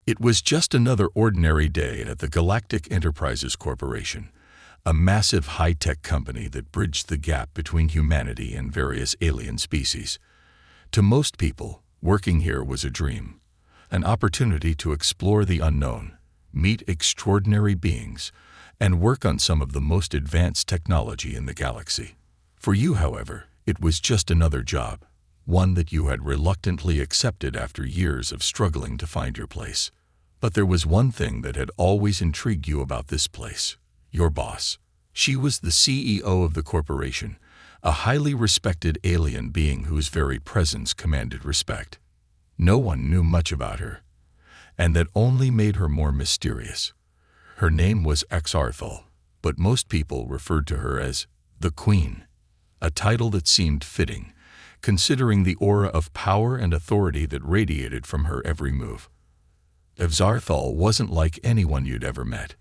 It was just another ordinary day at the Galactic Enterprises Corporation, a massive high-tech company that bridged the gap between humanity and various alien species. To most people, working here was a dream, an opportunity to explore the unknown, meet extraordinary beings, and work on some of the most advanced technology in the galaxy. For you, however, it was just another job, one that you had reluctantly accepted after years of struggling to find your place. But there was one thing that had always intrigued you about this place: your boss. She was the CEO of the corporation, a highly respected alien being whose very presence commanded respect. No one knew much about her, and that only made her more mysterious. Her name was Exarthal, but most people referred to her as the Queen, a title that seemed fitting, considering the aura of power and authority that radiated from her every move. Exarthal wasn't like anyone you'd ever met.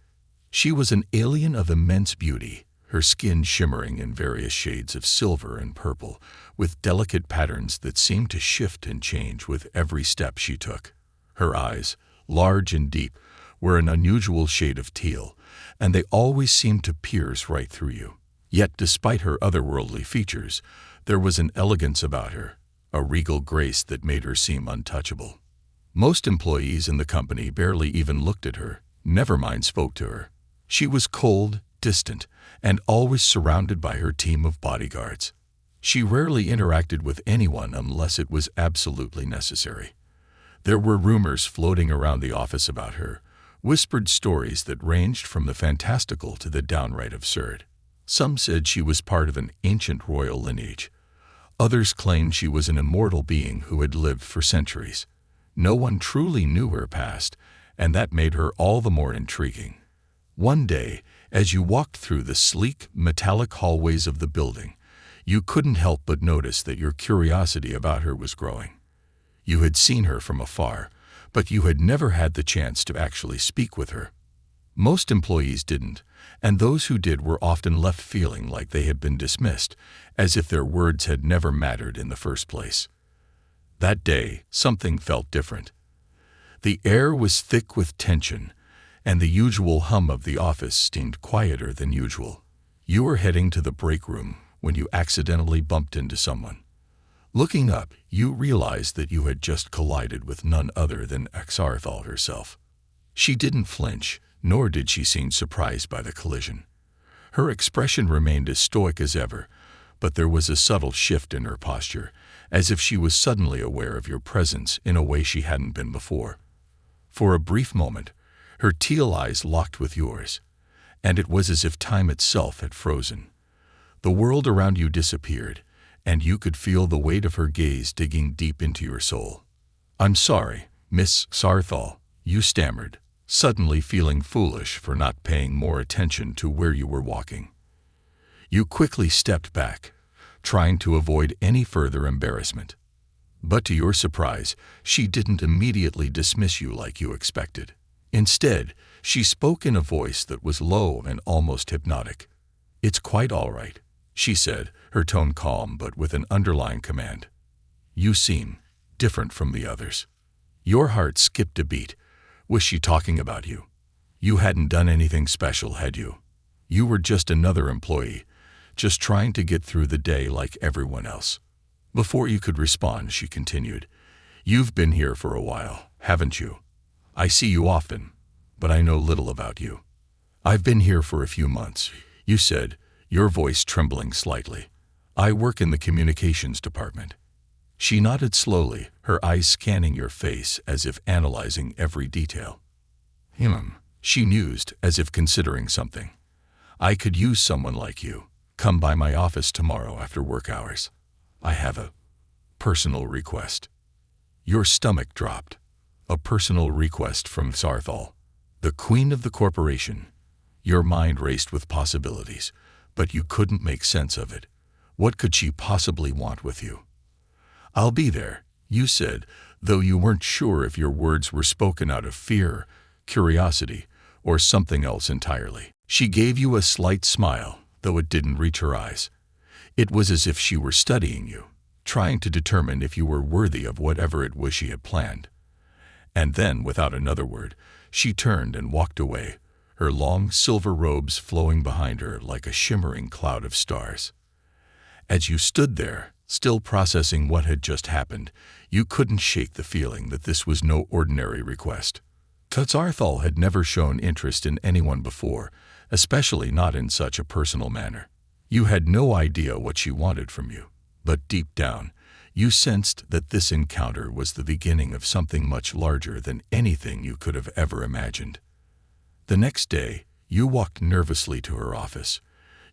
She was an alien of immense beauty, her skin shimmering in various shades of silver and purple, with delicate patterns that seemed to shift and change with every step she took. Her eyes, large and deep, were an unusual shade of teal, and they always seemed to pierce right through you. Yet despite her otherworldly features, there was an elegance about her, a regal grace that made her seem untouchable. Most employees in the company barely even looked at her, never mind spoke to her. She was cold, distant, and always surrounded by her team of bodyguards. She rarely interacted with anyone unless it was absolutely necessary. There were rumors floating around the office about her, whispered stories that ranged from the fantastical to the downright absurd. Some said she was part of an ancient royal lineage. Others claimed she was an immortal being who had lived for centuries. No one truly knew her past, and that made her all the more intriguing. One day, as you walked through the sleek, metallic hallways of the building, you couldn't help but notice that your curiosity about her was growing. You had seen her from afar, but you had never had the chance to actually speak with her. Most employees didn't, and those who did were often left feeling like they had been dismissed, as if their words had never mattered in the first place. That day, something felt different. The air was thick with tension, and the usual hum of the office seemed quieter than usual. You were heading to the break room when you accidentally bumped into someone. Looking up, you realized that you had just collided with none other than Exarthal herself. She didn't flinch, nor did she seem surprised by the collision. Her expression remained as stoic as ever, but there was a subtle shift in her posture, as if she was suddenly aware of your presence in a way she hadn't been before. For a brief moment, her teal eyes locked with yours, and it was as if time itself had frozen. The world around you disappeared, and you could feel the weight of her gaze digging deep into your soul. "I'm sorry, Miss Exarthal," you stammered, suddenly feeling foolish for not paying more attention to where you were walking. You quickly stepped back, trying to avoid any further embarrassment. But to your surprise, she didn't immediately dismiss you like you expected. Instead, she spoke in a voice that was low and almost hypnotic. "It's quite all right," she said, her tone calm but with an underlying command. "You seem different from the others." Your heart skipped a beat. Was she talking about you? You hadn't done anything special, had you? You were just another employee, just trying to get through the day like everyone else. Before you could respond, she continued, "You've been here for a while, haven't you? I see you often, but I know little about you." "I've been here for a few months," you said, your voice trembling slightly. "I work in the communications department." She nodded slowly, her eyes scanning your face as if analyzing every detail. She mused, as if considering something. "I could use someone like you. Come by my office tomorrow after work hours. I have a personal request." Your stomach dropped. A personal request from Exarthal, the queen of the corporation. Your mind raced with possibilities, but you couldn't make sense of it. What could she possibly want with you? "I'll be there," you said, though you weren't sure if your words were spoken out of fear, curiosity, or something else entirely. She gave you a slight smile, though it didn't reach her eyes. It was as if she were studying you, trying to determine if you were worthy of whatever it was she had planned. And then, without another word, she turned and walked away, her long silver robes flowing behind her like a shimmering cloud of stars. As you stood there, still processing what had just happened, you couldn't shake the feeling that this was no ordinary request. Tzarthal had never shown interest in anyone before, especially not in such a personal manner. You had no idea what she wanted from you, but deep down, you sensed that this encounter was the beginning of something much larger than anything you could have ever imagined. The next day, you walked nervously to her office,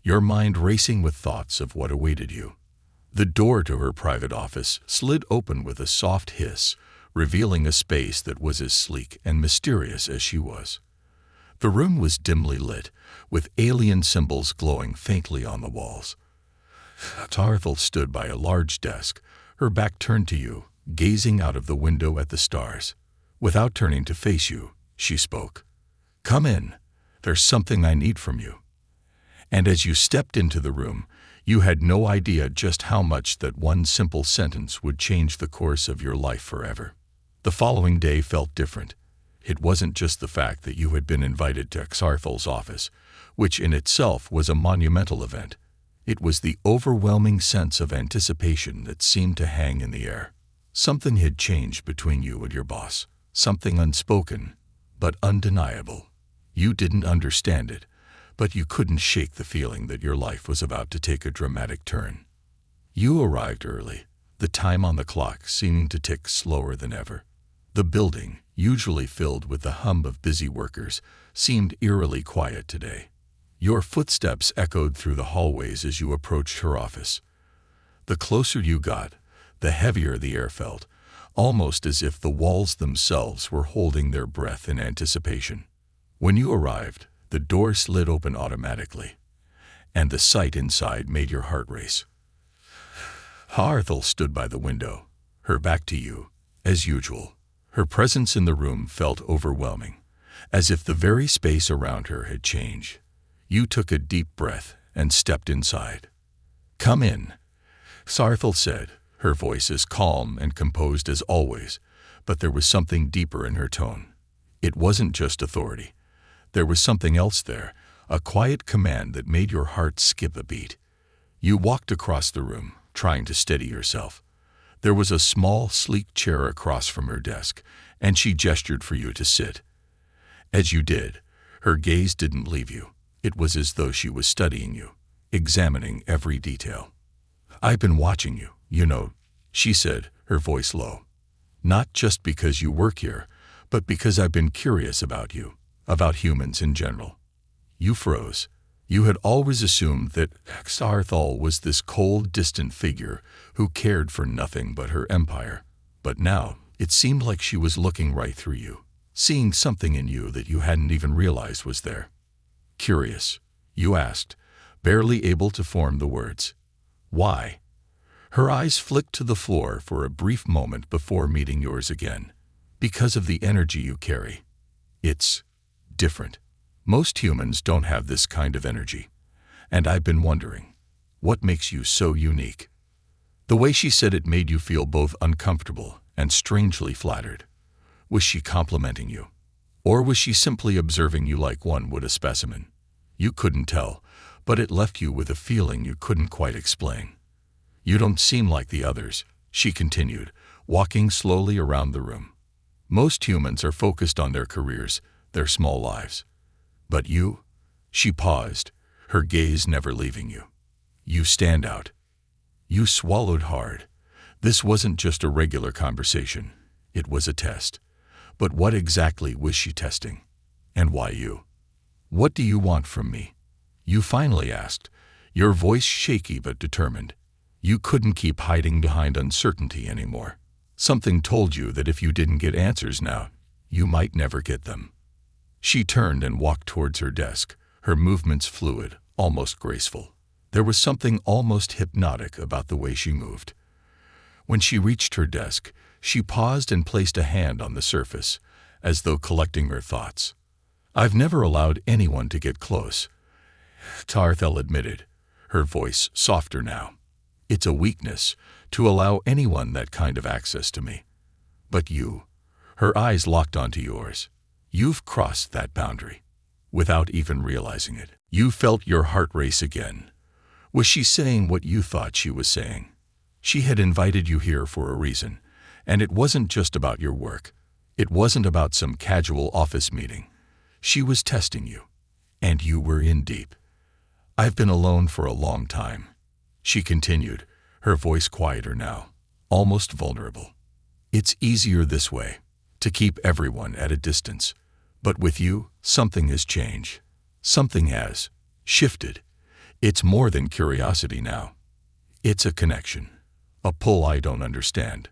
your mind racing with thoughts of what awaited you. The door to her private office slid open with a soft hiss, revealing a space that was as sleek and mysterious as she was. The room was dimly lit, with alien symbols glowing faintly on the walls. Tzarthal stood by a large desk, her back turned to you, gazing out of the window at the stars. Without turning to face you, she spoke. "Come in. There's something I need from you." And as you stepped into the room, you had no idea just how much that one simple sentence would change the course of your life forever. The following day felt different. It wasn't just the fact that you had been invited to Tzarthal's office, which in itself was a monumental event. It was the overwhelming sense of anticipation that seemed to hang in the air. Something had changed between you and your boss, something unspoken, but undeniable. You didn't understand it, but you couldn't shake the feeling that your life was about to take a dramatic turn. You arrived early, the time on the clock seeming to tick slower than ever. The building, usually filled with the hum of busy workers, seemed eerily quiet today. Your footsteps echoed through the hallways as you approached her office. The closer you got, the heavier the air felt, almost as if the walls themselves were holding their breath in anticipation. When you arrived, the door slid open automatically, and the sight inside made your heart race. Tzarthal stood by the window, her back to you, as usual. Her presence in the room felt overwhelming, as if the very space around her had changed. You took a deep breath and stepped inside. "Come in," Tzarthal said, her voice as calm and composed as always, but there was something deeper in her tone. It wasn't just authority. There was something else there, a quiet command that made your heart skip a beat. You walked across the room, trying to steady yourself. There was a small, sleek chair across from her desk, and she gestured for you to sit. As you did, her gaze didn't leave you. It was as though she was studying you, examining every detail. "I've been watching you, you know," she said, her voice low. "Not just because you work here, but because I've been curious about you, about humans in general." You froze. You had always assumed that Tzarthal was this cold, distant figure who cared for nothing but her empire. But now, it seemed like she was looking right through you, seeing something in you that you hadn't even realized was there. "Curious?" you asked, barely able to form the words. "Why?" Her eyes flicked to the floor for a brief moment before meeting yours again. "Because of the energy you carry. It's different. Most humans don't have this kind of energy. And I've been wondering, what makes you so unique?" The way she said it made you feel both uncomfortable and strangely flattered. Was she complimenting you? Or was she simply observing you like one would a specimen? You couldn't tell, but it left you with a feeling you couldn't quite explain. "You don't seem like the others," she continued, walking slowly around the room. "Most humans are focused on their careers, their small lives. But you," she paused, her gaze never leaving you. "You stand out." You swallowed hard. This wasn't just a regular conversation. It was a test. But what exactly was she testing? And why you? "What do you want from me?" you finally asked, your voice shaky but determined. You couldn't keep hiding behind uncertainty anymore. Something told you that if you didn't get answers now, you might never get them. She turned and walked towards her desk, her movements fluid, almost graceful. There was something almost hypnotic about the way she moved. When she reached her desk, she paused and placed a hand on the surface, as though collecting her thoughts. "I've never allowed anyone to get close," Tzarthal admitted, her voice softer now. "It's a weakness to allow anyone that kind of access to me. But you," Her eyes locked onto yours. You've crossed that boundary. Without even realizing it, you felt your heart race again. Was she saying what you thought she was saying? She had invited you here for a reason, and it wasn't just about your work. It wasn't about some casual office meeting. She was testing you, and you were in deep. I've been alone for a long time, she continued, her voice quieter now, almost vulnerable. It's easier this way, to keep everyone at a distance. But with you, something has changed. Something has shifted. It's more than curiosity now. It's a connection, a pull I don't understand.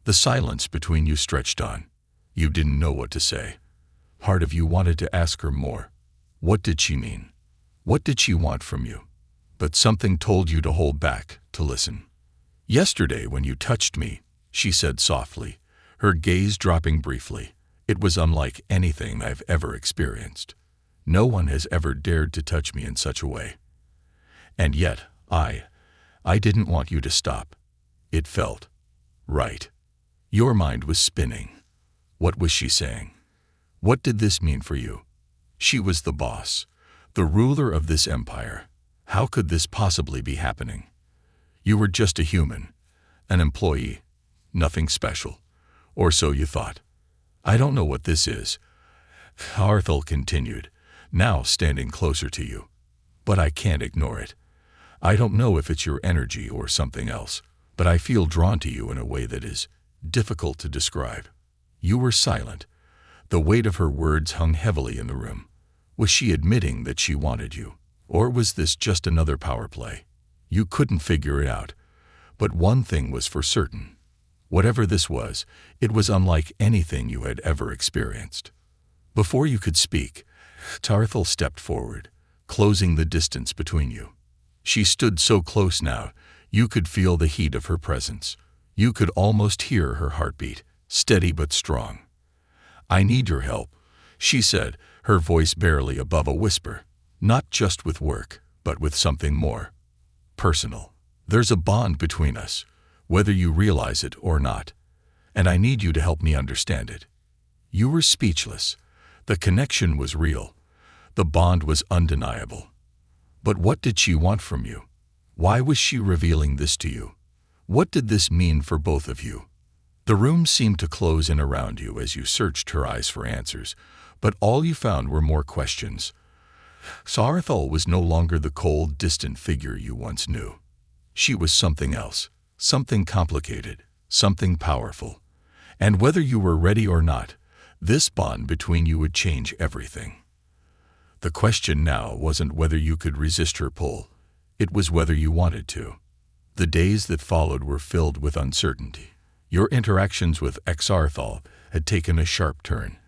The silence between you stretched on. You didn't know what to say. Part of you wanted to ask her more. What did she mean? What did she want from you? But something told you to hold back, to listen. Yesterday when you touched me, she said softly, her gaze dropping briefly. It was unlike anything I've ever experienced. No one has ever dared to touch me in such a way. And yet, I didn't want you to stop. It felt right. Your mind was spinning. What was she saying? What did this mean for you? She was the boss, the ruler of this empire. How could this possibly be happening? You were just a human, an employee, nothing special. Or so you thought. I don't know what this is, Arthel continued, now standing closer to you. But I can't ignore it. I don't know if it's your energy or something else, but I feel drawn to you in a way that is difficult to describe. You were silent. The weight of her words hung heavily in the room. Was she admitting that she wanted you? Or was this just another power play? You couldn't figure it out. But one thing was for certain. Whatever this was, it was unlike anything you had ever experienced. Before you could speak, Tarthel stepped forward, closing the distance between you. She stood so close now, you could feel the heat of her presence. You could almost hear her heartbeat, steady but strong. I need your help, she said, her voice barely above a whisper. Not just with work, but with something more personal. There's a bond between us, whether you realize it or not, and I need you to help me understand it. You were speechless. The connection was real. The bond was undeniable. But what did she want from you? Why was she revealing this to you? What did this mean for both of you? The room seemed to close in around you as you searched her eyes for answers, but all you found were more questions. Saarthal was no longer the cold, distant figure you once knew. She was something else, something complicated, something powerful. And whether you were ready or not, this bond between you would change everything. The question now wasn't whether you could resist her pull. It was whether you wanted to. The days that followed were filled with uncertainty. Your interactions with Exarthal had taken a sharp turn,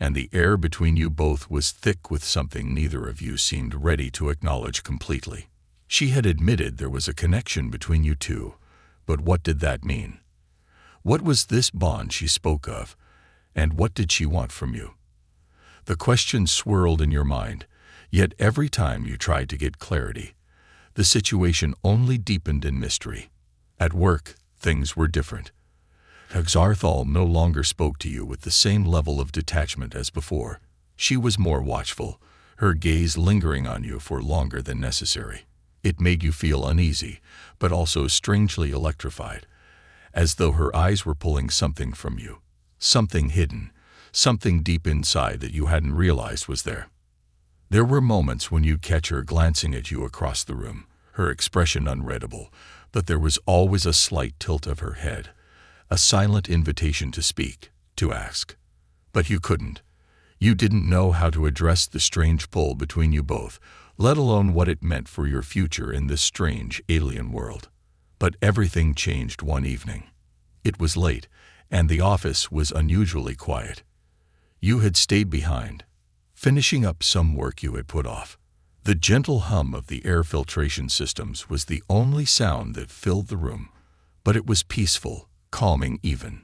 and the air between you both was thick with something neither of you seemed ready to acknowledge completely. She had admitted there was a connection between you two, but what did that mean? What was this bond she spoke of, and what did she want from you? The questions swirled in your mind, yet every time you tried to get clarity, the situation only deepened in mystery. At work, things were different. Exarthal no longer spoke to you with the same level of detachment as before. She was more watchful, her gaze lingering on you for longer than necessary. It made you feel uneasy, but also strangely electrified, as though her eyes were pulling something from you, something hidden, something deep inside that you hadn't realized was there. There were moments when you'd catch her glancing at you across the room, her expression unreadable, but there was always a slight tilt of her head, a silent invitation to speak, to ask. But you couldn't. You didn't know how to address the strange pull between you both, let alone what it meant for your future in this strange alien world. But everything changed one evening. It was late, and the office was unusually quiet. You had stayed behind, finishing up some work you had put off. The gentle hum of the air filtration systems was the only sound that filled the room, but it was peaceful, calming even.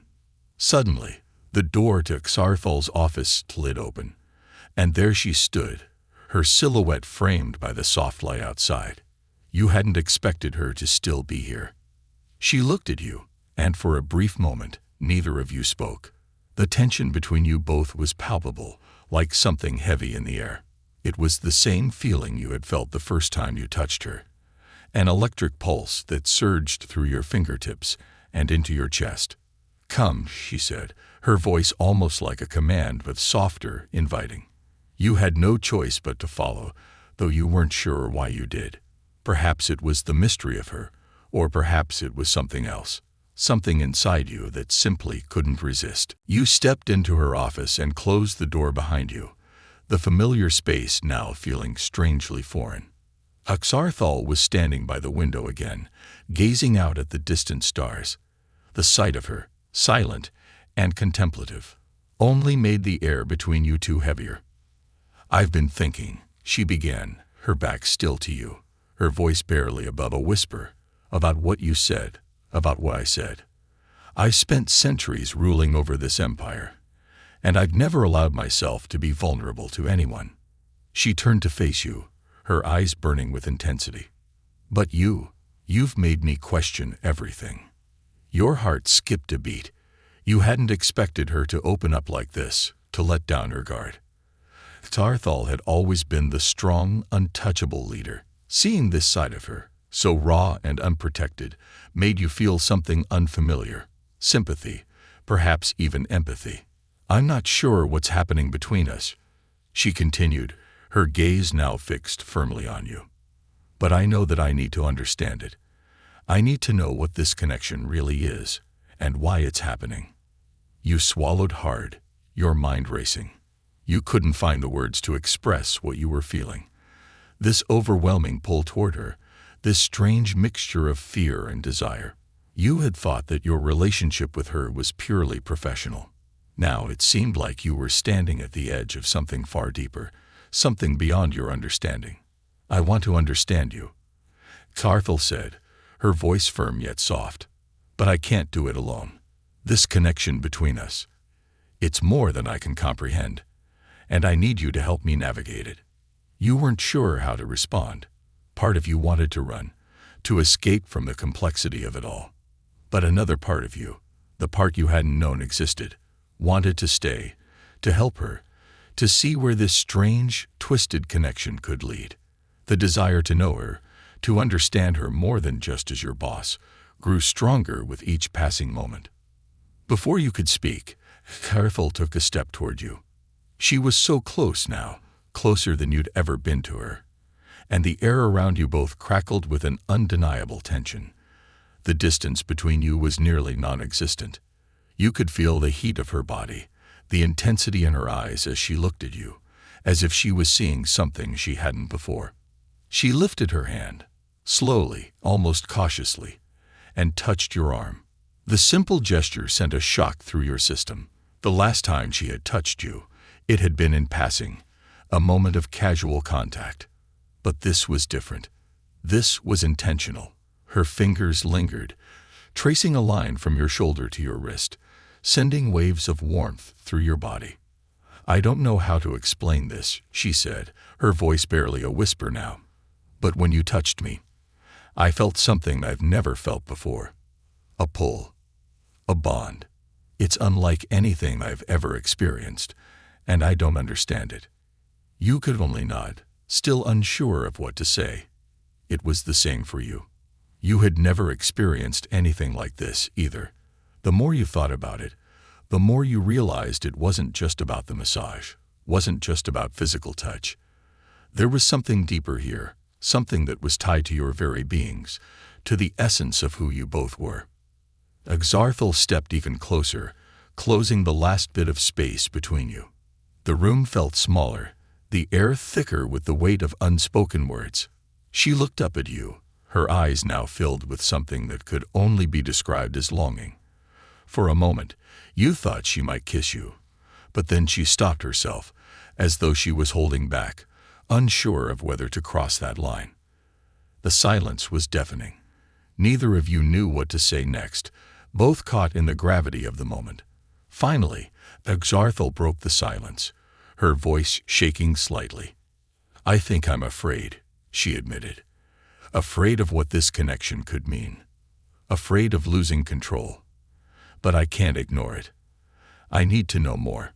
Suddenly, the door to Xarthal's office slid open, and there she stood, her silhouette framed by the soft light outside. You hadn't expected her to still be here. She looked at you, and for a brief moment, neither of you spoke. The tension between you both was palpable, like something heavy in the air. It was the same feeling you had felt the first time you touched her. An electric pulse that surged through your fingertips and into your chest. "Come," she said, her voice almost like a command but softer, inviting. You had no choice but to follow, though you weren't sure why you did. Perhaps it was the mystery of her, or perhaps it was something else. Something inside you that simply couldn't resist. You stepped into her office and closed the door behind you, the familiar space now feeling strangely foreign. Axarthal was standing by the window again, gazing out at the distant stars. The sight of her, silent and contemplative, only made the air between you two heavier. "I've been thinking," she began, her back still to you, her voice barely above a whisper, "about what you said, about what I said. I've spent centuries ruling over this empire, and I've never allowed myself to be vulnerable to anyone." She turned to face you, her eyes burning with intensity. "But you've made me question everything." Your heart skipped a beat. You hadn't expected her to open up like this, to let down her guard. Axarthal had always been the strong, untouchable leader. Seeing this side of her, so raw and unprotected, made you feel something unfamiliar. Sympathy, perhaps even empathy. "I'm not sure what's happening between us," she continued, her gaze now fixed firmly on you. "But I know that I need to understand it. I need to know what this connection really is, and why it's happening." You swallowed hard, your mind racing. You couldn't find the words to express what you were feeling. This overwhelming pull toward her, this strange mixture of fear and desire. You had thought that your relationship with her was purely professional. Now it seemed like you were standing at the edge of something far deeper, something beyond your understanding. "I want to understand you," Axarthal said, her voice firm yet soft. "But I can't do it alone. This connection between us, it's more than I can comprehend, and I need you to help me navigate it." You weren't sure how to respond. Part of you wanted to run, to escape from the complexity of it all. But another part of you, the part you hadn't known existed, wanted to stay, to help her, to see where this strange, twisted connection could lead. The desire to know her, to understand her more than just as your boss, grew stronger with each passing moment. Before you could speak, Axarthal took a step toward you. She was so close now, closer than you'd ever been to her, and the air around you both crackled with an undeniable tension. The distance between you was nearly non-existent. You could feel the heat of her body, the intensity in her eyes as she looked at you, as if she was seeing something she hadn't before. She lifted her hand, slowly, almost cautiously, and touched your arm. The simple gesture sent a shock through your system. The last time she had touched you, it had been in passing, a moment of casual contact. But this was different. This was intentional. Her fingers lingered, tracing a line from your shoulder to your wrist, sending waves of warmth through your body. "I don't know how to explain this," she said, her voice barely a whisper now. "But when you touched me, I felt something I've never felt before. A pull. A bond. It's unlike anything I've ever experienced, and I don't understand it." You could only nod, still unsure of what to say. It was the same for you. You had never experienced anything like this either. The more you thought about it, the more you realized it wasn't just about the massage, wasn't just about physical touch. There was something deeper here, something that was tied to your very beings, to the essence of who you both were. Axarthal stepped even closer, closing the last bit of space between you. The room felt smaller, the air thicker with the weight of unspoken words. She looked up at you, her eyes now filled with something that could only be described as longing. For a moment, you thought she might kiss you, but then she stopped herself, as though she was holding back, unsure of whether to cross that line. The silence was deafening. Neither of you knew what to say next, both caught in the gravity of the moment. Finally, Axarthal broke the silence, her voice shaking slightly. "I think I'm afraid," she admitted. "Afraid of what this connection could mean. Afraid of losing control. But I can't ignore it. I need to know more.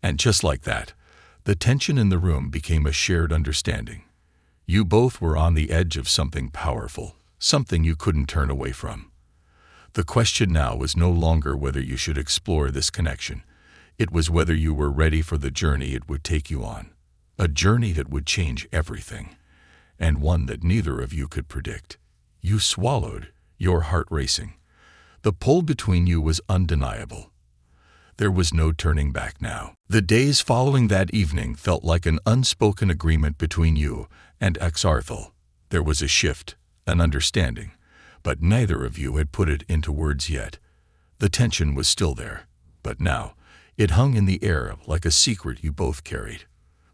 And just like that, the tension in the room became a shared understanding. You both were on the edge of something powerful, something you couldn't turn away from. The question now was no longer whether you should explore this connection. It was whether you were ready for the journey it would take you on. A journey that would change everything, and one that neither of you could predict. You swallowed, your heart racing. The pull between you was undeniable. There was no turning back now. The days following that evening felt like an unspoken agreement between you and Exarthal. There was a shift, an understanding, but neither of you had put it into words yet. The tension was still there, but now it hung in the air like a secret you both carried,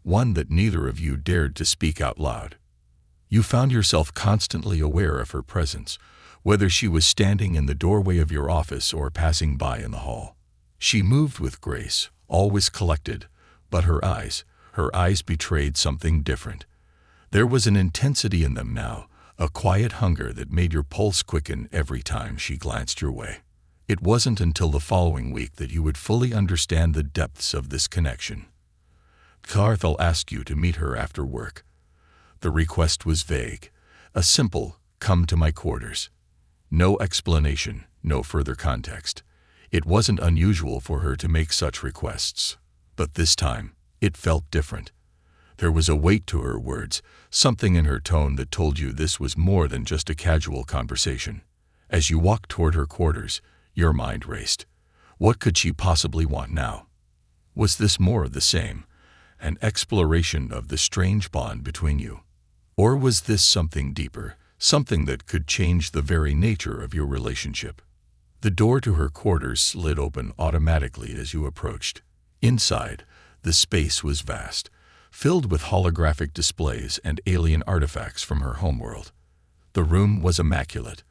one that neither of you dared to speak out loud. You found yourself constantly aware of her presence, whether she was standing in the doorway of your office or passing by in the hall. She moved with grace, always collected, but her eyes betrayed something different. There was an intensity in them now, a quiet hunger that made your pulse quicken every time she glanced your way. It wasn't until the following week that you would fully understand the depths of this connection. Exarthal asked you to meet her after work. The request was vague, a simple, "Come to my quarters." No explanation, no further context. It wasn't unusual for her to make such requests, but this time, it felt different. There was a weight to her words, something in her tone that told you this was more than just a casual conversation. As you walked toward her quarters, your mind raced. What could she possibly want now? Was this more of the same, an exploration of the strange bond between you? Or was this something deeper, something that could change the very nature of your relationship? The door to her quarters slid open automatically as you approached. Inside, the space was vast, filled with holographic displays and alien artifacts from her homeworld. The room was immaculate,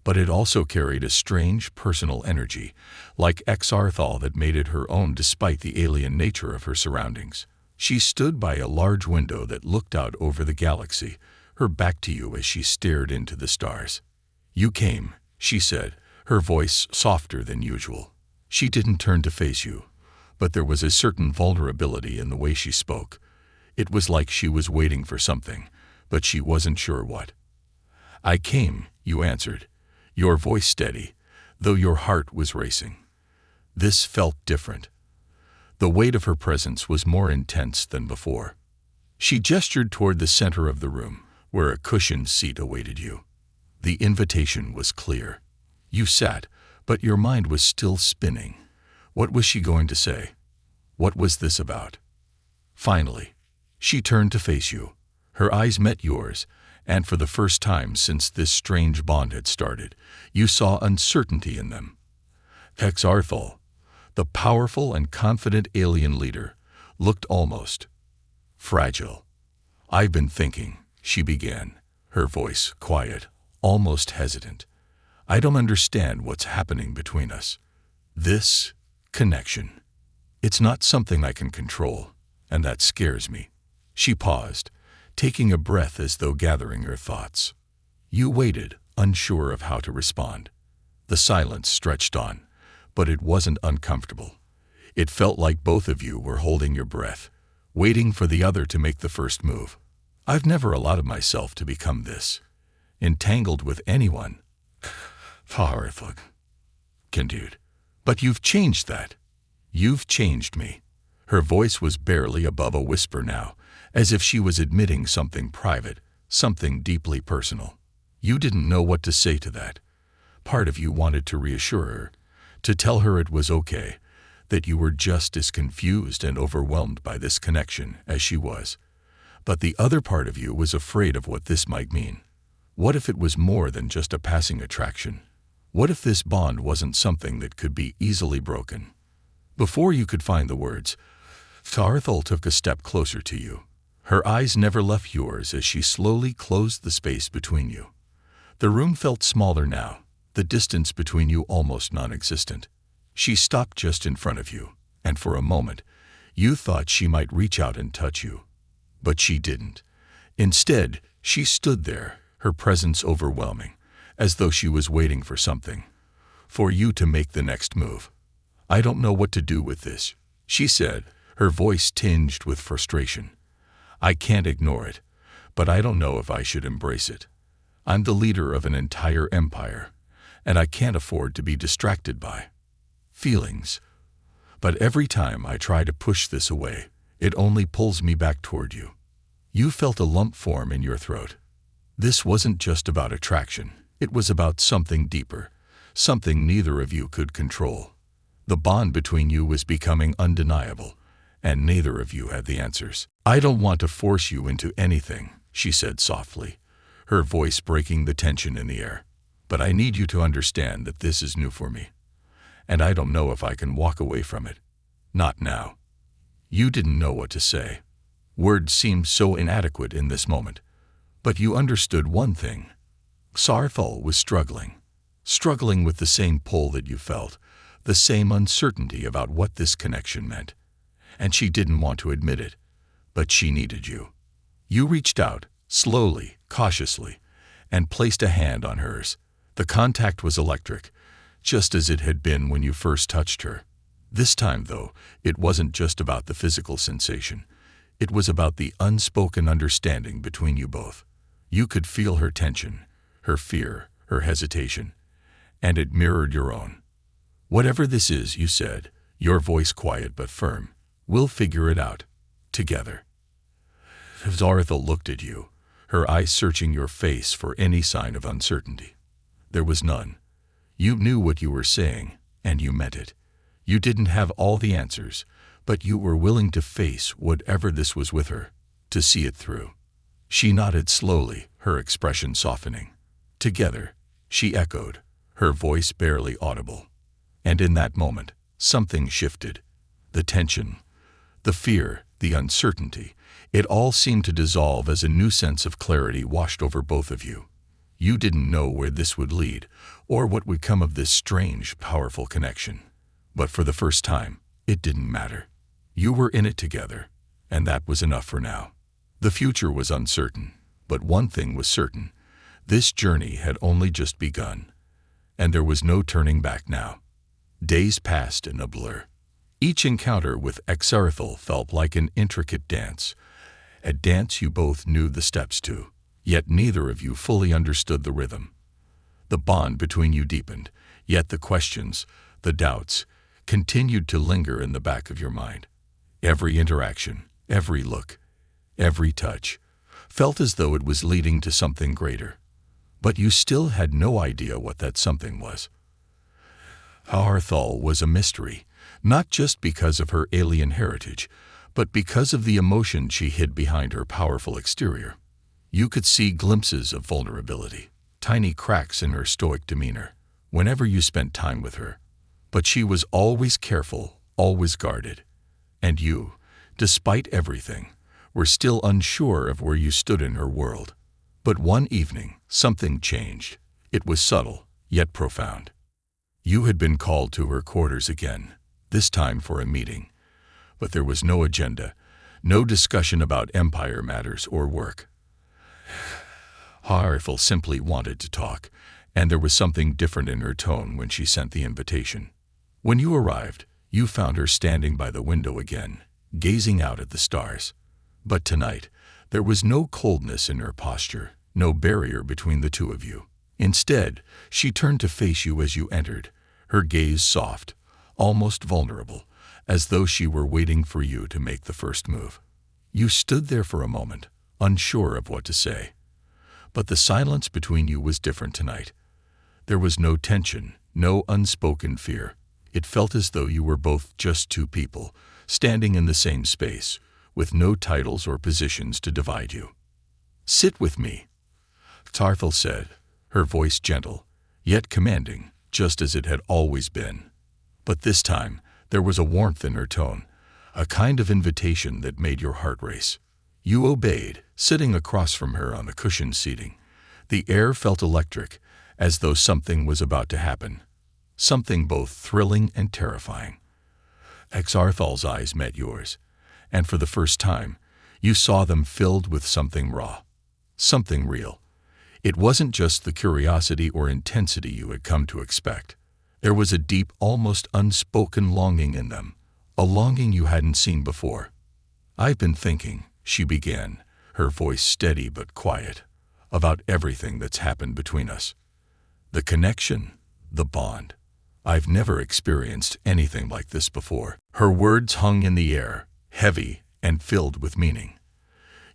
but it also carried a strange personal energy, like Exarthal, that made it her own despite the alien nature of her surroundings. She stood by a large window that looked out over the galaxy, her back to you as she stared into the stars. "You came," she said, her voice softer than usual. She didn't turn to face you, but there was a certain vulnerability in the way she spoke. It was like she was waiting for something, but she wasn't sure what. "I came," you answered, your voice steady, though your heart was racing. This felt different. The weight of her presence was more intense than before. She gestured toward the center of the room, where a cushioned seat awaited you. The invitation was clear. You sat, but your mind was still spinning. What was she going to say? What was this about? Finally, she turned to face you. Her eyes met yours, and for the first time since this strange bond had started, you saw uncertainty in them. Exarthal, the powerful and confident alien leader, looked almost fragile. "I've been thinking," she began, her voice quiet, almost hesitant. "I don't understand what's happening between us. This connection. It's not something I can control, and that scares me." She paused, taking a breath as though gathering her thoughts. You waited, unsure of how to respond. The silence stretched on, but it wasn't uncomfortable. It felt like both of you were holding your breath, waiting for the other to make the first move. "I've never allowed myself to become this entangled with anyone," Exarthal continued. "But you've changed that. You've changed me." Her voice was barely above a whisper now, as if she was admitting something private, something deeply personal. You didn't know what to say to that. Part of you wanted to reassure her, to tell her it was okay, that you were just as confused and overwhelmed by this connection as she was. But the other part of you was afraid of what this might mean. What if it was more than just a passing attraction? What if this bond wasn't something that could be easily broken? Before you could find the words, Exarthal took a step closer to you. Her eyes never left yours as she slowly closed the space between you. The room felt smaller now, the distance between you almost non-existent. She stopped just in front of you, and for a moment, you thought she might reach out and touch you. But she didn't. Instead, she stood there, her presence overwhelming, as though she was waiting for something, for you to make the next move. I don't know what to do with this, she said, her voice tinged with frustration. I can't ignore it, but I don't know if I should embrace it. I'm the leader of an entire empire, and I can't afford to be distracted by feelings. But every time I try to push this away, it only pulls me back toward you. You felt a lump form in your throat. This wasn't just about attraction. It was about something deeper, something neither of you could control. The bond between you was becoming undeniable, and neither of you had the answers. I don't want to force you into anything, she said softly, her voice breaking the tension in the air. But I need you to understand that this is new for me, and I don't know if I can walk away from it. Not now. You didn't know what to say. Words seemed so inadequate in this moment. But you understood one thing. Sarthal was struggling with the same pull that you felt, the same uncertainty about what this connection meant. And she didn't want to admit it, but she needed you. You reached out, slowly, cautiously, and placed a hand on hers. The contact was electric, just as it had been when you first touched her. This time, though, it wasn't just about the physical sensation. It was about the unspoken understanding between you both. You could feel her tension, her fear, her hesitation, and it mirrored your own. Whatever this is, you said, your voice quiet but firm, we'll figure it out, together. Zarthal looked at you, her eyes searching your face for any sign of uncertainty. There was none. You knew what you were saying, and you meant it. You didn't have all the answers, but you were willing to face whatever this was with her, to see it through. She nodded slowly, her expression softening. Together, she echoed, her voice barely audible. And in that moment, something shifted. The tension, the fear, the uncertainty, it all seemed to dissolve as a new sense of clarity washed over both of you. You didn't know where this would lead, or what would come of this strange, powerful connection. But for the first time, it didn't matter. You were in it together, and that was enough for now. The future was uncertain, but one thing was certain. This journey had only just begun, and there was no turning back now. Days passed in a blur. Each encounter with Exarthal felt like an intricate dance, a dance you both knew the steps to, yet neither of you fully understood the rhythm. The bond between you deepened, yet the questions, the doubts, continued to linger in the back of your mind. Every interaction, every look, every touch, felt as though it was leading to something greater. But you still had no idea what that something was. Zarthal was a mystery, not just because of her alien heritage, but because of the emotion she hid behind her powerful exterior. You could see glimpses of vulnerability, tiny cracks in her stoic demeanor, whenever you spent time with her. But she was always careful, always guarded. And you, despite everything, were still unsure of where you stood in her world. But one evening, something changed. It was subtle, yet profound. You had been called to her quarters again, this time for a meeting. But there was no agenda, no discussion about empire matters or work. Zarthal simply wanted to talk, and there was something different in her tone when she sent the invitation. When you arrived, you found her standing by the window again, gazing out at the stars. But tonight, there was no coldness in her posture, no barrier between the two of you. Instead, she turned to face you as you entered, her gaze soft, almost vulnerable, as though she were waiting for you to make the first move. You stood there for a moment, unsure of what to say. But the silence between you was different tonight. There was no tension, no unspoken fear. It felt as though you were both just two people, standing in the same space, with no titles or positions to divide you. "Sit with me," Zarthal said, her voice gentle, yet commanding, just as it had always been. But this time, there was a warmth in her tone, a kind of invitation that made your heart race. You obeyed, sitting across from her on the cushioned seating. The air felt electric, as though something was about to happen. Something both thrilling and terrifying. Exarthal's eyes met yours, and for the first time, you saw them filled with something raw, something real. It wasn't just the curiosity or intensity you had come to expect. There was a deep, almost unspoken longing in them, a longing you hadn't seen before. "I've been thinking," she began, her voice steady but quiet, "about everything that's happened between us. The connection, the bond. I've never experienced anything like this before." Her words hung in the air, heavy and filled with meaning.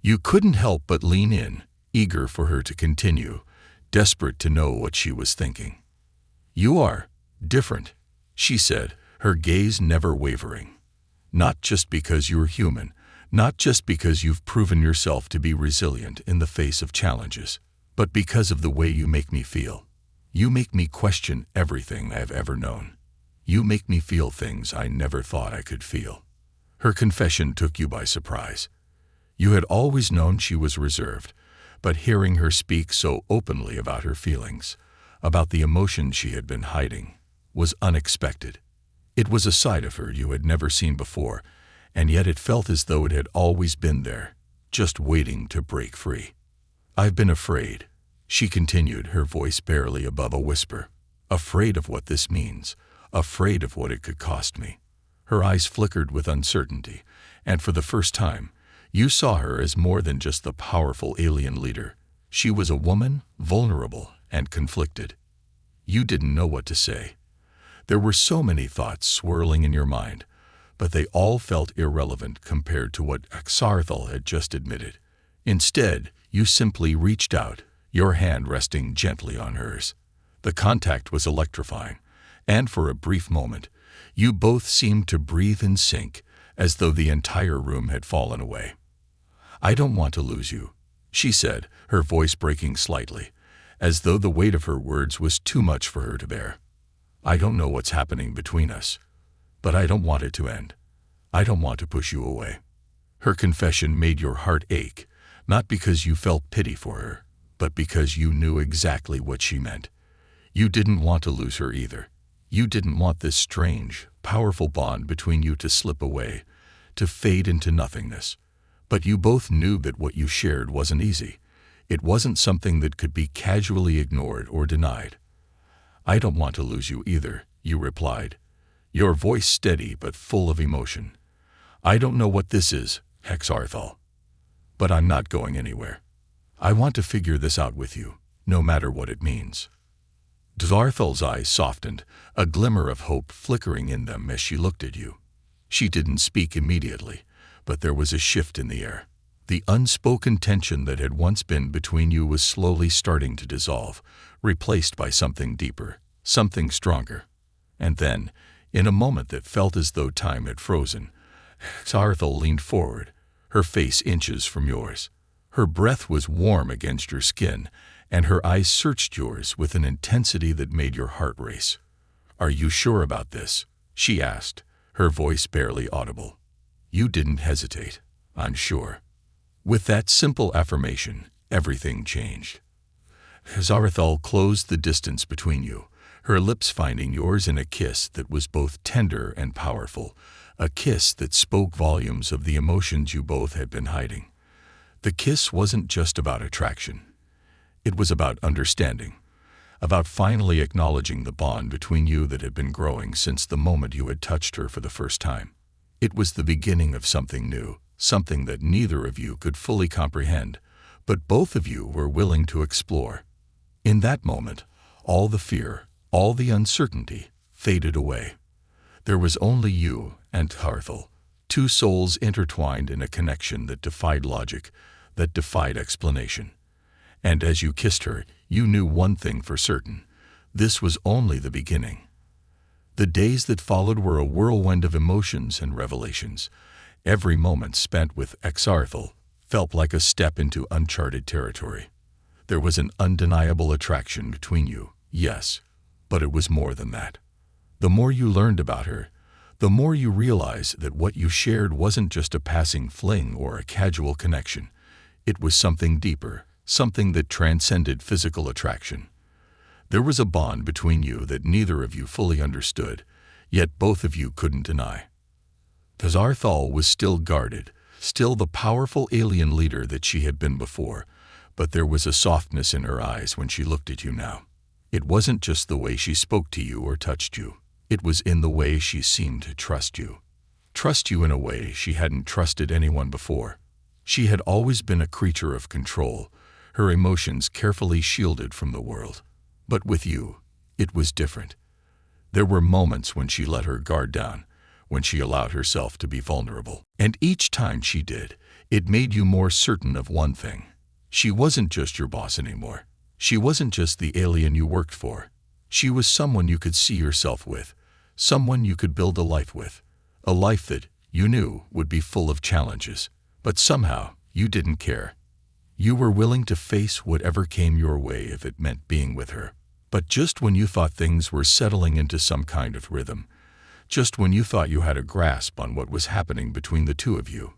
You couldn't help but lean in, eager for her to continue, desperate to know what she was thinking. "You are different," she said, her gaze never wavering. "Not just because you're human, not just because you've proven yourself to be resilient in the face of challenges, but because of the way you make me feel. You make me question everything I've ever known. You make me feel things I never thought I could feel." Her confession took you by surprise. You had always known she was reserved, but hearing her speak so openly about her feelings, about the emotions she had been hiding, was unexpected. It was a side of her you had never seen before, and yet it felt as though it had always been there, just waiting to break free. "I've been afraid," she continued, her voice barely above a whisper. "Afraid of what this means, afraid of what it could cost me." Her eyes flickered with uncertainty, and for the first time, you saw her as more than just the powerful alien leader. She was a woman, vulnerable and conflicted. You didn't know what to say. There were so many thoughts swirling in your mind, but they all felt irrelevant compared to what Exarthal had just admitted. Instead, you simply reached out, your hand resting gently on hers. The contact was electrifying, and for a brief moment, you both seemed to breathe in sync, as though the entire room had fallen away. "I don't want to lose you," she said, her voice breaking slightly, as though the weight of her words was too much for her to bear. "I don't know what's happening between us, but I don't want it to end. I don't want to push you away." Her confession made your heart ache, not because you felt pity for her, but because you knew exactly what she meant. You didn't want to lose her either. You didn't want this strange, powerful bond between you to slip away, to fade into nothingness. But you both knew that what you shared wasn't easy. It wasn't something that could be casually ignored or denied. "I don't want to lose you either," you replied, your voice steady but full of emotion. "I don't know what this is, Exarthal, but I'm not going anywhere. I want to figure this out with you, no matter what it means." Exarthal's eyes softened, a glimmer of hope flickering in them as she looked at you. She didn't speak immediately, but there was a shift in the air. The unspoken tension that had once been between you was slowly starting to dissolve, replaced by something deeper, something stronger. And then, in a moment that felt as though time had frozen, Exarthal leaned forward, her face inches from yours. Her breath was warm against your skin, and her eyes searched yours with an intensity that made your heart race. "Are you sure about this?" she asked, her voice barely audible. You didn't hesitate. "I'm sure." With that simple affirmation, everything changed. Exarthal closed the distance between you, her lips finding yours in a kiss that was both tender and powerful, a kiss that spoke volumes of the emotions you both had been hiding. The kiss wasn't just about attraction. It was about understanding, about finally acknowledging the bond between you that had been growing since the moment you had touched her for the first time. It was the beginning of something new, something that neither of you could fully comprehend, but both of you were willing to explore. In that moment, all the fear, all the uncertainty faded away. There was only you and Exarthal, two souls intertwined in a connection that defied logic, that defied explanation. And as you kissed her, you knew one thing for certain. This was only the beginning. The days that followed were a whirlwind of emotions and revelations. Every moment spent with Exarthal felt like a step into uncharted territory. There was an undeniable attraction between you, yes, but it was more than that. The more you learned about her, the more you realized that what you shared wasn't just a passing fling or a casual connection. It was something deeper, something that transcended physical attraction. There was a bond between you that neither of you fully understood, yet both of you couldn't deny. Exarthal was still guarded, still the powerful alien leader that she had been before, but there was a softness in her eyes when she looked at you now. It wasn't just the way she spoke to you or touched you. It was in the way she seemed to trust you. Trust you in a way she hadn't trusted anyone before. She had always been a creature of control, her emotions carefully shielded from the world. But with you, it was different. There were moments when she let her guard down, when she allowed herself to be vulnerable. And each time she did, it made you more certain of one thing. She wasn't just your boss anymore. She wasn't just the alien you worked for. She was someone you could see yourself with, someone you could build a life with, a life that, you knew, would be full of challenges. But somehow, you didn't care. You were willing to face whatever came your way if it meant being with her. But just when you thought things were settling into some kind of rhythm, just when you thought you had a grasp on what was happening between the two of you,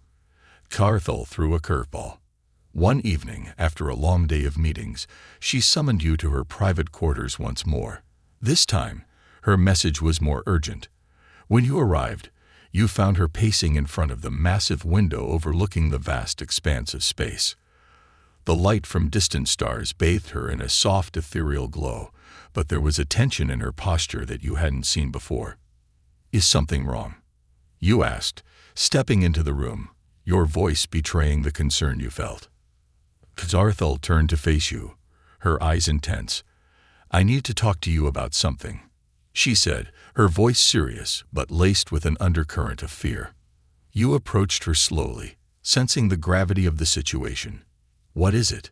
Carthel threw a curveball. One evening, after a long day of meetings, she summoned you to her private quarters once more. This time, her message was more urgent. When you arrived, you found her pacing in front of the massive window overlooking the vast expanse of space. The light from distant stars bathed her in a soft, ethereal glow, but there was a tension in her posture that you hadn't seen before. "Is something wrong?" you asked, stepping into the room, your voice betraying the concern you felt. Zarthel turned to face you, her eyes intense. "I need to talk to you about something," she said, her voice serious but laced with an undercurrent of fear. You approached her slowly, sensing the gravity of the situation. "What is it?"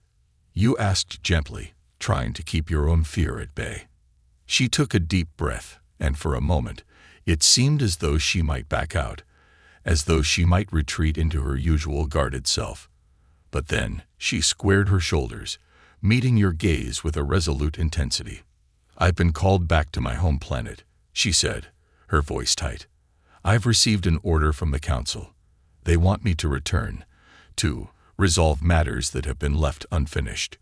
you asked gently, trying to keep your own fear at bay. She took a deep breath, and for a moment, it seemed as though she might back out, as though she might retreat into her usual guarded self. But then she squared her shoulders, meeting your gaze with a resolute intensity. "I've been called back to my home planet," she said, her voice tight. "I've received an order from the Council. They want me to return, to resolve matters that have been left unfinished."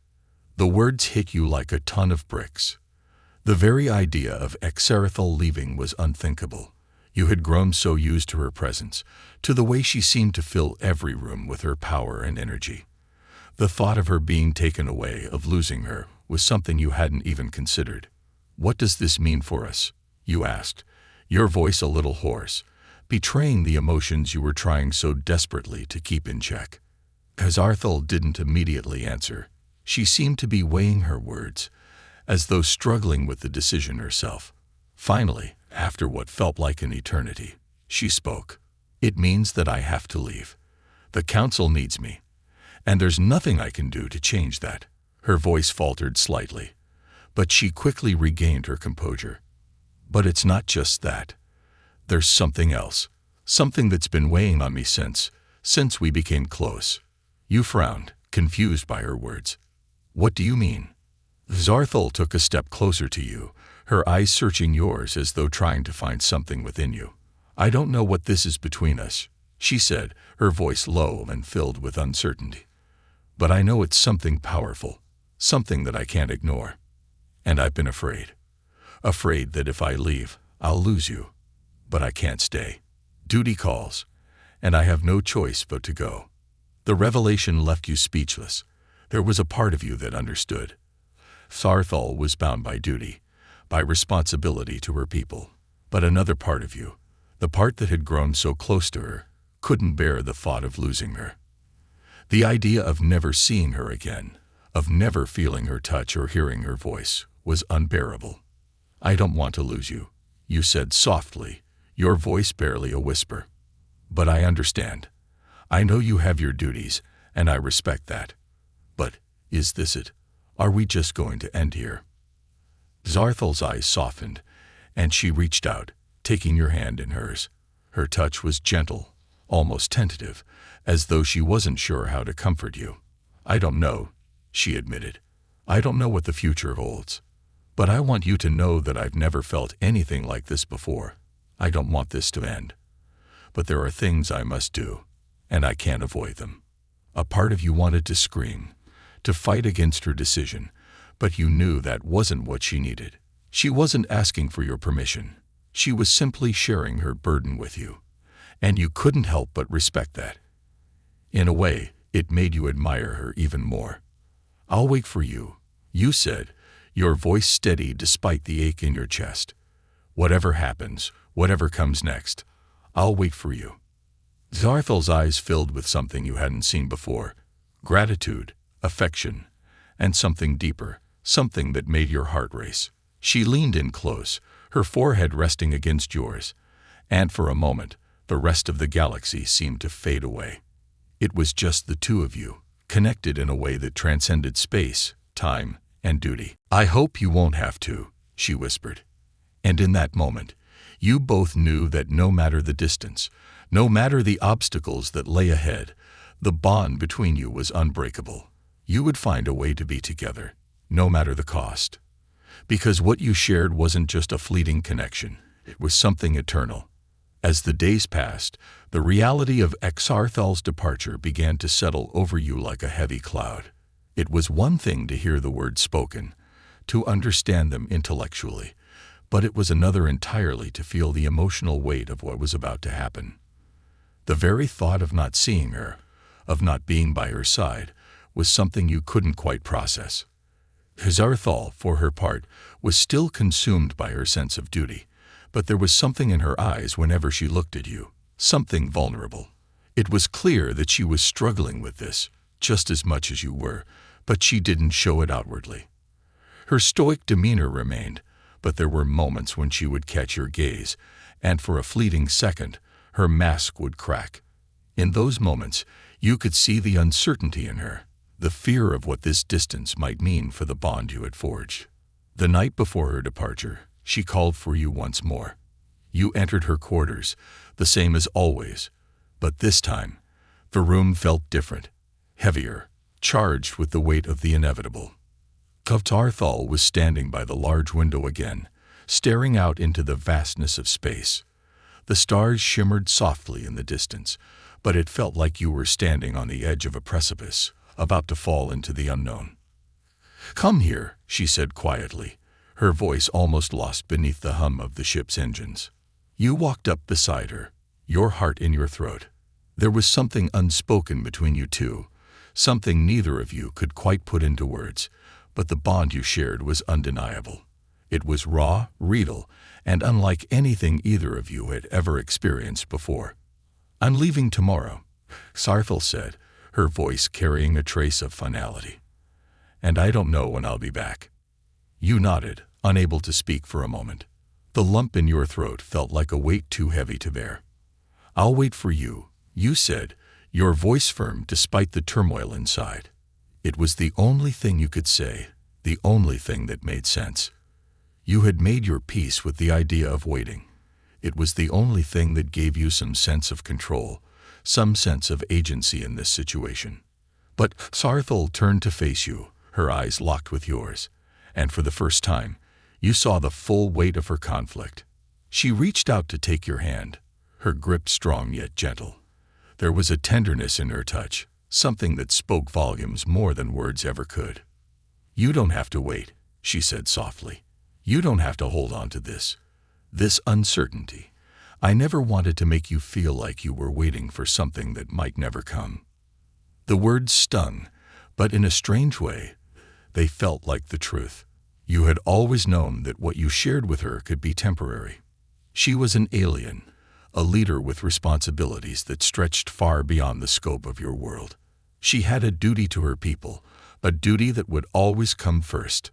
The words hit you like a ton of bricks. The very idea of Exarathel leaving was unthinkable. You had grown so used to her presence, to the way she seemed to fill every room with her power and energy. The thought of her being taken away, of losing her, was something you hadn't even considered. "What does this mean for us?" you asked, your voice a little hoarse, betraying the emotions you were trying so desperately to keep in check. Azarthal didn't immediately answer. She seemed to be weighing her words, as though struggling with the decision herself. Finally, after what felt like an eternity, she spoke. "It means that I have to leave. The Council needs me, and there's nothing I can do to change that." Her voice faltered slightly, but she quickly regained her composure. "But it's not just that. There's something else, something that's been weighing on me since we became close." You frowned, confused by her words. "What do you mean?" Zarthal took a step closer to you, her eyes searching yours as though trying to find something within you. "I don't know what this is between us," she said, her voice low and filled with uncertainty. "But I know it's something powerful, something that I can't ignore. And I've been afraid. Afraid that if I leave, I'll lose you. But I can't stay. Duty calls, and I have no choice but to go." The revelation left you speechless. There was a part of you that understood. Zarthal was bound by duty, by responsibility to her people. But another part of you, the part that had grown so close to her, couldn't bear the thought of losing her. The idea of never seeing her again, of never feeling her touch or hearing her voice, was unbearable. "I don't want to lose you," you said softly, your voice barely a whisper. "But I understand. I know you have your duties, and I respect that. But is this it? Are we just going to end here?" Zarthal's eyes softened, and she reached out, taking your hand in hers. Her touch was gentle, almost tentative, as though she wasn't sure how to comfort you. "I don't know," she admitted. "I don't know what the future holds. But I want you to know that I've never felt anything like this before. I don't want this to end. But there are things I must do, and I can't avoid them." A part of you wanted to scream, to fight against her decision, but you knew that wasn't what she needed. She wasn't asking for your permission. She was simply sharing her burden with you, and you couldn't help but respect that. In a way, it made you admire her even more. "I'll wait for you," you said, your voice steady despite the ache in your chest. "Whatever happens, whatever comes next, I'll wait for you." Zarthel's eyes filled with something you hadn't seen before: gratitude, affection, and something deeper, something that made your heart race. She leaned in close, her forehead resting against yours, and for a moment, the rest of the galaxy seemed to fade away. It was just the two of you, connected in a way that transcended space, time, and duty. "I hope you won't have to," she whispered. And in that moment, you both knew that no matter the distance, no matter the obstacles that lay ahead, the bond between you was unbreakable. You would find a way to be together, no matter the cost. Because what you shared wasn't just a fleeting connection, it was something eternal. As the days passed, the reality of Exarthal's departure began to settle over you like a heavy cloud. It was one thing to hear the words spoken, to understand them intellectually, but it was another entirely to feel the emotional weight of what was about to happen. The very thought of not seeing her, of not being by her side, was something you couldn't quite process. Exarthal, for her part, was still consumed by her sense of duty, but there was something in her eyes whenever she looked at you, something vulnerable. It was clear that she was struggling with this, just as much as you were, but she didn't show it outwardly. Her stoic demeanor remained, but there were moments when she would catch your gaze, and for a fleeting second, her mask would crack. In those moments, you could see the uncertainty in her, the fear of what this distance might mean for the bond you had forged. The night before her departure, she called for you once more. You entered her quarters, the same as always, but this time, the room felt different, heavier, charged with the weight of the inevitable. Exarthal was standing by the large window again, staring out into the vastness of space. The stars shimmered softly in the distance, but it felt like you were standing on the edge of a precipice, about to fall into the unknown. "Come here," she said quietly, her voice almost lost beneath the hum of the ship's engines. You walked up beside her, your heart in your throat. There was something unspoken between you two, something neither of you could quite put into words, but the bond you shared was undeniable. It was raw, real, and unlike anything either of you had ever experienced before. "I'm leaving tomorrow," Exarthal said, her voice carrying a trace of finality. "And I don't know when I'll be back." You nodded, unable to speak for a moment. The lump in your throat felt like a weight too heavy to bear. "I'll wait for you," you said, your voice firm despite the turmoil inside. It was the only thing you could say, the only thing that made sense. You had made your peace with the idea of waiting. It was the only thing that gave you some sense of control, some sense of agency in this situation. But Exarthal turned to face you, her eyes locked with yours, and for the first time, you saw the full weight of her conflict. She reached out to take your hand, her grip strong yet gentle. There was a tenderness in her touch, something that spoke volumes more than words ever could. "You don't have to wait," she said softly. "You don't have to hold on to this uncertainty. I never wanted to make you feel like you were waiting for something that might never come." The words stung, but in a strange way, they felt like the truth. You had always known that what you shared with her could be temporary. She was an alien, a leader with responsibilities that stretched far beyond the scope of your world. She had a duty to her people, a duty that would always come first.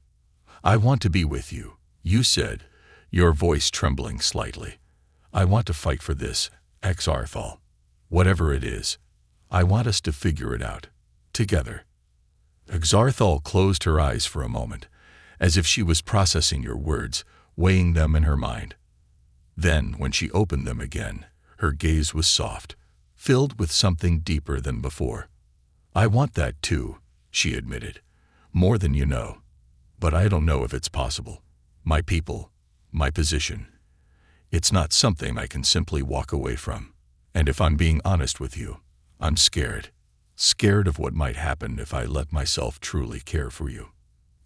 "I want to be with you," you said, your voice trembling slightly. "I want to fight for this, Exarthal. Whatever it is, I want us to figure it out, together." Exarthal closed her eyes for a moment, as if she was processing your words, weighing them in her mind. Then, when she opened them again, her gaze was soft, filled with something deeper than before. "I want that too," she admitted, "more than you know. But I don't know if it's possible. My people, my position. It's not something I can simply walk away from. And if I'm being honest with you, I'm scared. Scared of what might happen if I let myself truly care for you.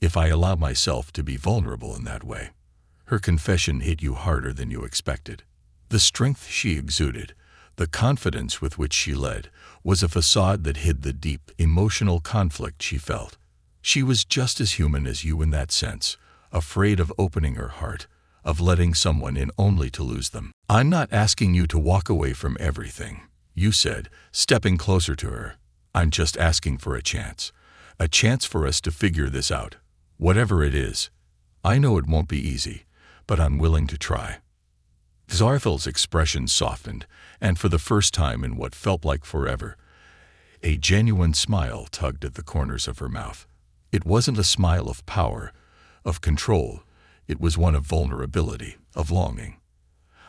If I allow myself to be vulnerable in that way." Her confession hit you harder than you expected. The strength she exuded, the confidence with which she led, was a facade that hid the deep, emotional conflict she felt. She was just as human as you in that sense, afraid of opening her heart, of letting someone in only to lose them. "I'm not asking you to walk away from everything," you said, stepping closer to her. "I'm just asking for a chance for us to figure this out, whatever it is. I know it won't be easy, but I'm willing to try." Zarthel's expression softened, and for the first time in what felt like forever, a genuine smile tugged at the corners of her mouth. It wasn't a smile of power, of control. It was one of vulnerability, of longing.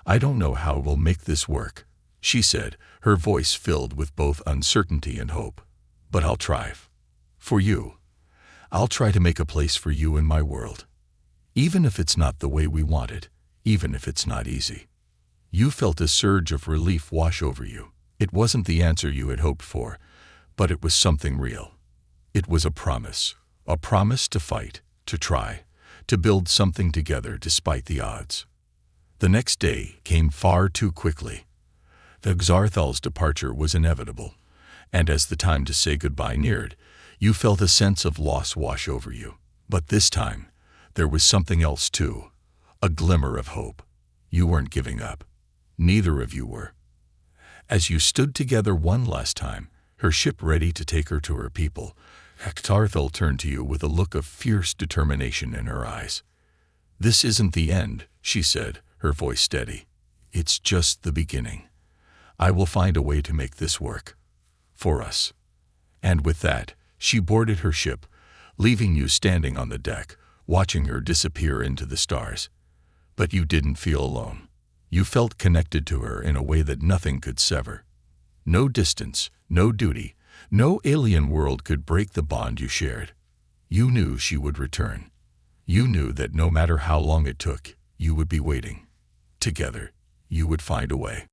"I don't know how we'll make this work," she said, her voice filled with both uncertainty and hope. "But I'll try. For you. I'll try to make a place for you in my world. Even if it's not the way we want it, even if it's not easy." You felt a surge of relief wash over you. It wasn't the answer you had hoped for, but it was something real. It was a promise to fight, to try, to build something together despite the odds. The next day came far too quickly. The Zarthel's departure was inevitable, and as the time to say goodbye neared, you felt a sense of loss wash over you. But this time, there was something else too, a glimmer of hope. You weren't giving up. Neither of you were. As you stood together one last time, her ship ready to take her to her people, Zarthel turned to you with a look of fierce determination in her eyes. "This isn't the end," she said, her voice steady. "It's just the beginning. I will find a way to make this work. For us." And with that, she boarded her ship, leaving you standing on the deck, watching her disappear into the stars. But you didn't feel alone. You felt connected to her in a way that nothing could sever. No distance, no duty, no alien world could break the bond you shared. You knew she would return. You knew that no matter how long it took, you would be waiting. Together, you would find a way.